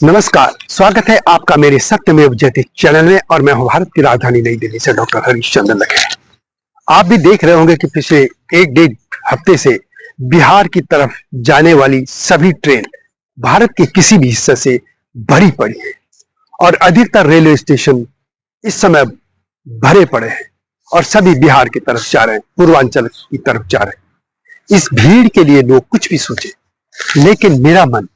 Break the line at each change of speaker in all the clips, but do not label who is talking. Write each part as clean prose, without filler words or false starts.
नमस्कार, स्वागत है आपका मेरे सत्यमेव जयते चैनल में। और मैं हूं भारत की राजधानी नई दिल्ली से डॉक्टर हरीश चंद्र लखे। आप भी देख रहे होंगे कि पिछले एक डेढ़ हफ्ते से बिहार की तरफ जाने वाली सभी ट्रेन भारत के किसी भी हिस्से से भरी पड़ी है और अधिकतर रेलवे स्टेशन इस समय भरे पड़े हैं और सभी बिहार की तरफ जा रहे हैं, पूर्वांचल की तरफ जा रहे हैं। इस भीड़ के लिए लोग कुछ भी सोचे, लेकिन मेरा मन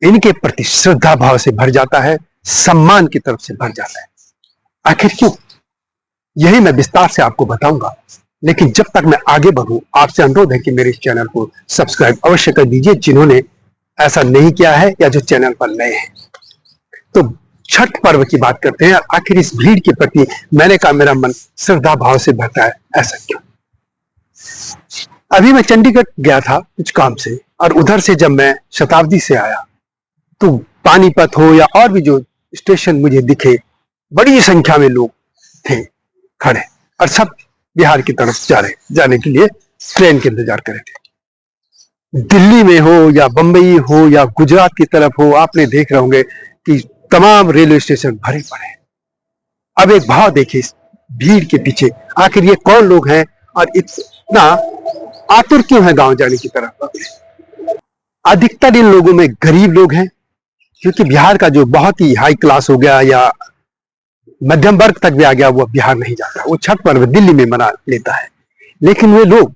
इनके प्रति श्रद्धा भाव से भर जाता है, सम्मान की तरफ से भर जाता है। आखिर क्यों, यही मैं विस्तार से आपको बताऊंगा। लेकिन जब तक मैं आगे बढ़ूं, आपसे अनुरोध है कि मेरे इस चैनल को सब्सक्राइब अवश्य कर दीजिए, जिन्होंने ऐसा नहीं किया है या जो चैनल पर नए हैं। तो छठ पर्व की बात करते हैं। आखिर इस भीड़ के प्रति मैंने कहा मेरा मन श्रद्धा भाव से भरता है, ऐसा क्यों? अभी मैं चंडीगढ़ गया था कुछ काम से, और उधर से जब मैं शताब्दी से आया तो पानीपत हो या और भी जो स्टेशन मुझे दिखे, बड़ी संख्या में लोग थे खड़े और सब बिहार की तरफ जाने के लिए ट्रेन के इंतजार कर रहे थे। दिल्ली में हो या बंबई हो या गुजरात की तरफ हो, आपने देख रहे होंगे कि तमाम रेलवे स्टेशन भरे पड़े हैं। अब एक भाव देखिए इस भीड़ के पीछे, आखिर ये कौन लोग हैं और इतना आतुर क्यों है गांव जाने की तरफ? अधिकतर इन लोगों में गरीब लोग हैं, क्योंकि बिहार का जो बहुत ही हाई क्लास हो गया या मध्यम वर्ग तक भी आ गया, वो बिहार नहीं जाता, वो छठ पर्व दिल्ली में मना लेता है। लेकिन वे लोग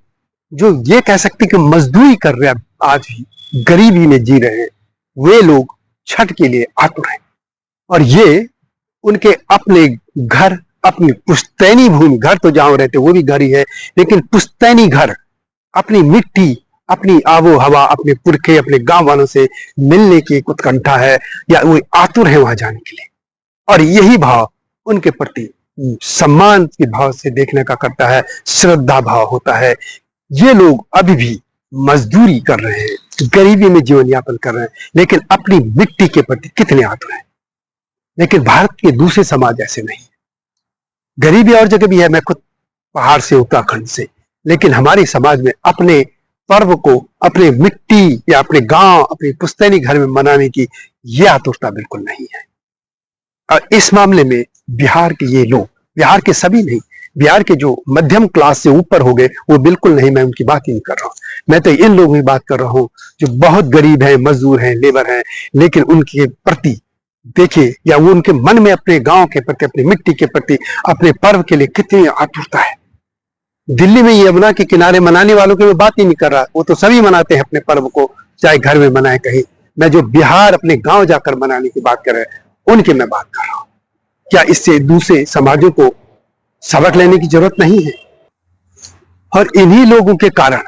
जो ये कह सकते कि मजदूरी कर रहे हैं, आज भी गरीबी में जी रहे हैं, वे लोग छठ के लिए आतुर हैं। और ये उनके अपने घर, अपनी पुश्तैनी भूमि, घर तो जहां रहते वो भी घर ही है, लेकिन पुश्तैनी घर, अपनी मिट्टी, अपनी आबो हवा, अपने पुरखे, अपने गांव वालों से मिलने की एक उत्कंठा है, या वो आतुर है वहां जाने के लिए। और यही भाव उनके प्रति सम्मान के भाव से देखने का करता है, श्रद्धा भाव होता है। ये लोग अभी भी मजदूरी कर रहे हैं, गरीबी में जीवन यापन कर रहे हैं, लेकिन अपनी मिट्टी के प्रति कितने आतुर हैं। लेकिन भारत के दूसरे समाज ऐसे नहीं है। गरीबी और जगह भी है, मैं खुद पहाड़ से, उत्तराखंड से, लेकिन हमारे समाज में अपने पर्व को अपने मिट्टी या अपने गांव, अपने पुश्तैनी घर में मनाने की यह आतुरता बिल्कुल नहीं है। और इस मामले में बिहार के ये लोग, बिहार के सभी नहीं, बिहार के जो मध्यम क्लास से ऊपर हो गए, वो बिल्कुल नहीं, मैं उनकी बात ही नहीं कर रहा हूं। मैं तो इन लोगों की बात कर रहा हूं जो बहुत गरीब हैं, मजदूर हैं, लेबर हैं, लेकिन उनके प्रति देखिए, या वो उनके मन में अपने गांव के प्रति, अपनी मिट्टी के प्रति, अपने पर्व के लिए कितनी आतुरता है। दिल्ली में यमुना के किनारे मनाने वालों की मैं बात ही नहीं कर रहा, वो तो सभी मनाते हैं अपने पर्व को, चाहे घर में मनाए कहीं। मैं जो बिहार अपने गांव जाकर मनाने की बात कर रहे हैं, उनकी मैं बात कर रहा हूं। क्या इससे दूसरे समाजों को सबक लेने की जरूरत नहीं है? और इन्हीं लोगों के कारण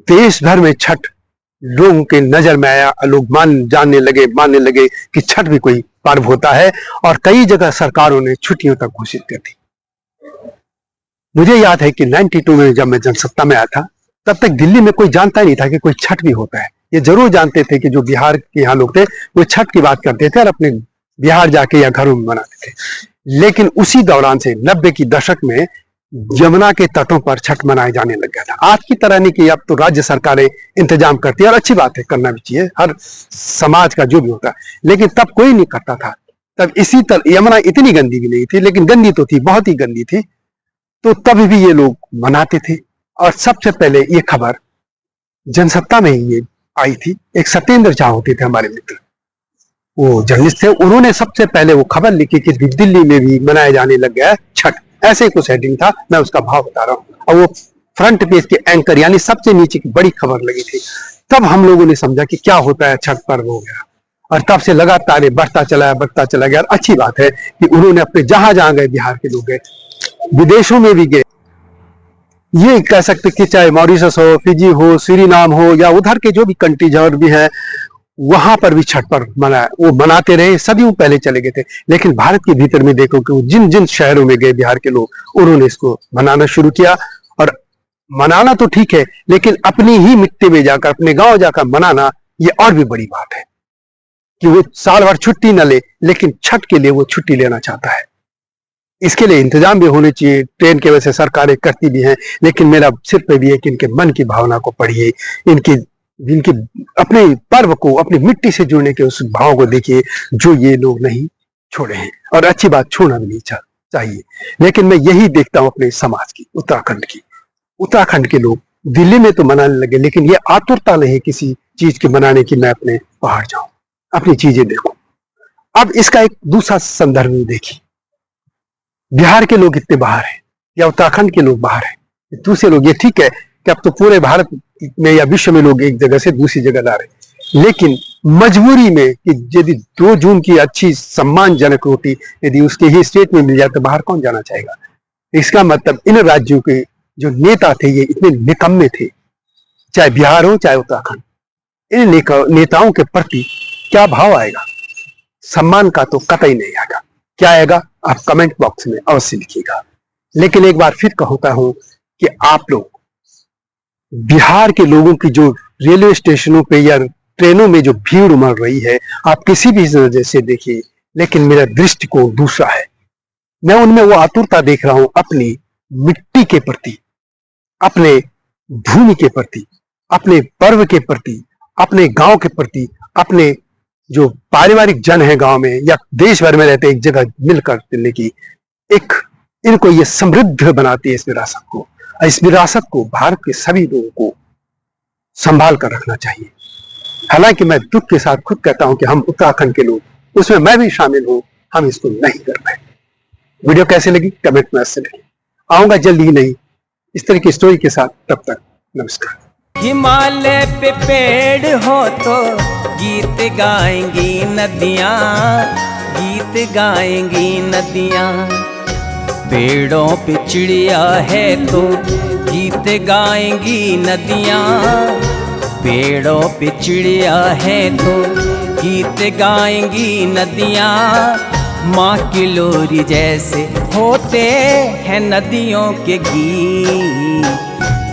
देश भर में छठ लोगों के नजर में आया, लोग मानने लगे कि छठ भी कोई पर्व होता है, और कई जगह सरकारों ने छुट्टियों तक घोषित कर दी। मुझे याद है कि 92 में जब मैं जनसत्ता में आया था, तब तक दिल्ली में कोई जानता ही नहीं था कि कोई छठ भी होता है। ये जरूर जानते थे कि जो बिहार के यहाँ लोग थे वो छठ की बात करते थे और अपने बिहार जाके या घरों में मनाते थे। लेकिन उसी दौरान से 90 की दशक में यमुना के तटों पर छठ मनाए जाने लग गया था। आज की तरह नहीं कि अब तो राज्य सरकारें इंतजाम करती है, और अच्छी बात है, करना भी चाहिए, हर समाज का जो भी होता है, लेकिन तब कोई नहीं करता था। तब इसी तरह यमुना इतनी गंदी भी नहीं थी, लेकिन गंदी तो थी, बहुत ही गंदी थी, तो तब भी ये लोग मनाते थे। और सबसे पहले ये खबर जनसत्ता में ही ये आई थी। एक सत्येंद्र झा होते थे हमारे मित्र, वो जर्नलिस्ट थे, उन्होंने सबसे पहले वो खबर लिखी कि दिल्ली में भी मनाया जाने लग गया है छठ। ऐसे ही कुछ हेडिंग था, मैं उसका भाव बता रहा हूँ, और वो फ्रंट पेज के एंकर यानी सबसे नीचे की बड़ी खबर लगी थी। तब हम लोगों ने समझा कि क्या होता है, छठ पर्व हो गया। और तब से लगातार बढ़ता चला गया। और अच्छी बात है कि उन्होंने अपने जहां जहां गए, बिहार के लोग गए, विदेशों में भी गए, ये कह सकते कि चाहे मॉरिशस हो, फिजी हो, सूरीनाम हो, या उधर के जो भी कंट्रीज और भी है, वहां पर भी छठ पर्व वो मनाते रहे, सदियों पहले चले गए थे। लेकिन भारत के भीतर में देखो कि जिन जिन शहरों में गए बिहार के लोग, उन्होंने इसको मनाना शुरू किया। और मनाना तो ठीक है, लेकिन अपनी ही मिट्टी में जाकर, अपने गांव जाकर मनाना, ये और भी बड़ी बात है कि वो साल भर छुट्टी न ले, लेकिन छठ के लिए वो छुट्टी लेना चाहता है। इसके लिए इंतजाम भी होने चाहिए, ट्रेन के वजह से सरकारें करती भी हैं, लेकिन मेरा सिर्फ पे भी है कि इनके मन की भावना को पढ़िए, इनकी जिनके अपने पर्व को, अपनी मिट्टी से जुड़ने के उस भाव को देखिए जो ये लोग नहीं छोड़े हैं। और अच्छी बात, छोड़ना भी नहीं चाहिए। लेकिन मैं यही देखता हूं अपने समाज की, उत्तराखंड की। उत्तराखंड के लोग दिल्ली में तो मनाने लगे, लेकिन ये आतुरता नहीं किसी चीज के मनाने की मैं अपने पहाड़ जाऊं, अपनी चीजें देखूं। अब इसका एक दूसरा संदर्भ भी देखिए, बिहार के लोग इतने बाहर हैं या उत्तराखंड के लोग बाहर हैं, दूसरे लोग, ये ठीक है कि अब तो पूरे भारत में या विश्व में लोग एक जगह से दूसरी जगह जा रहे हैं, लेकिन मजबूरी में कि यदि 2 जून की अच्छी सम्मानजनक रोटी यदि उसके ही स्टेट में मिल जाए तो बाहर कौन जाना चाहेगा। इसका मतलब इन राज्यों के जो नेता थे ये इतने निकम्मे थे, चाहे बिहार हो चाहे उत्तराखंड। इन नेताओं के प्रति क्या भाव आएगा? सम्मान का तो कतई नहीं आएगा। क्या आएगा? आप कमेंट बॉक्स में अवश्य लिखिएगा। लेकिन एक बार फिर कहता हूं कि आप लोग बिहार के लोगों की जो रेलवे स्टेशनों पे या ट्रेनों में जो भीड़ उमड़ रही है, आप किसी भी नजर से देखिए, लेकिन मेरा दृष्टिकोण दूसरा है। मैं उनमें वो आतुरता देख रहा हूं अपनी मिट्टी के प्रति, अपने भूमि के प्रति, अपने पर्व के प्रति, अपने गांव के प्रति, अपने जो पारिवारिक जन है गांव में या देश भर में रहते एक जगह मिलकर रहने की एक, इनको ये समृद्ध बनाती है इस विरासत को। इस विरासत को भारत के सभी लोगों को संभाल कर रखना चाहिए। हालांकि मैं दुख के साथ खुद कहता हूं कि हम उत्तराखंड के लोग, उसमें मैं भी शामिल हूं, हम इसको नहीं कर पाए। वीडियो कैसे लगी कमेंट में अवश्य लिखें। आऊंगा जल्दी ही नहीं इस तरह की स्टोरी के साथ, तब तक नमस्कार।
हिमालय पे पेड़ हो तो गीत गाएंगी नदियाँ, गीत गाएंगी नदियाँ। पेड़ों पे चिड़िया है तो गीत गाएंगी नदियाँ, पेड़ों पे चिड़िया है तो गीत गाएंगी नदियाँ। माँ की लोरी जैसे होते हैं नदियों के गीत।